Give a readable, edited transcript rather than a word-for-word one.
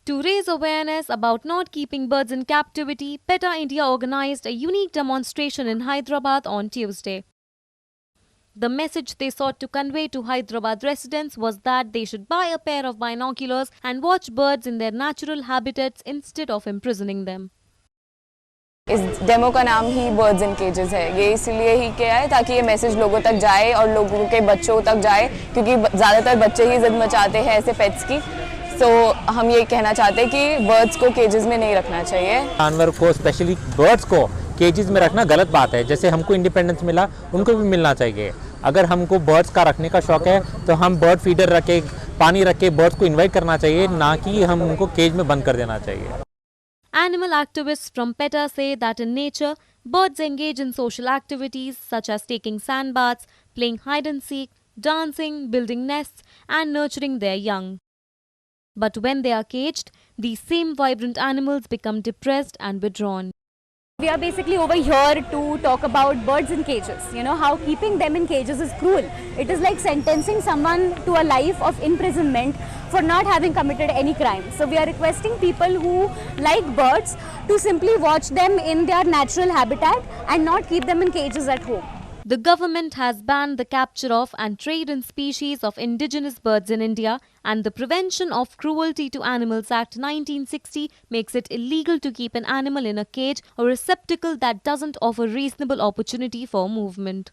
To raise awareness about not keeping birds in captivity, PETA India organized a unique demonstration in Hyderabad on Tuesday. The message they sought to convey to Hyderabad residents was that they should buy a pair of binoculars and watch birds in their natural habitats instead of imprisoning them. इस demo का नाम ही birds इन केजेस है। ये इसलिए ही किया है ताकि ये मैसेज लोगों तक जाए और लोगों के बच्चों तक जाए, क्योंकि ज़्यादातर बच्चे ही जिद मचाते हैं ऐसे पेट्स की। तो हम ये कहना चाहते हैं कि बर्ड्स को केजेस में नहीं रखना चाहिए। जानवर को, स्पेशली बर्ड्स को केजेस में रखना गलत बात है। जैसे हमको इंडिपेंडेंस मिला, उनको भी मिलना चाहिए। अगर हमको बर्ड्स का रखने का शौक है तो हम बर्ड फीडर रखे, पानी रख के बर्ड्स को इन्वाइट करना चाहिए, ना कि हम उनको केज में बंद कर देना चाहिए। Animal activists from PETA say that in nature, birds engage in social activities such as taking sand baths, playing hide and seek, dancing, building nests, and nurturing their young. But when they are caged, these same vibrant animals become depressed and withdrawn. We are basically over here to talk about birds in cages. You know how keeping them in cages is cruel. It is like sentencing someone to a life of imprisonment for not having committed any crime. So we are requesting people who like birds to simply watch them in their natural habitat and not keep them in cages at home. The government has banned the capture of and trade in species of indigenous birds in India, and the Prevention of Cruelty to Animals Act 1960 makes it illegal to keep an animal in a cage or receptacle that doesn't offer reasonable opportunity for movement.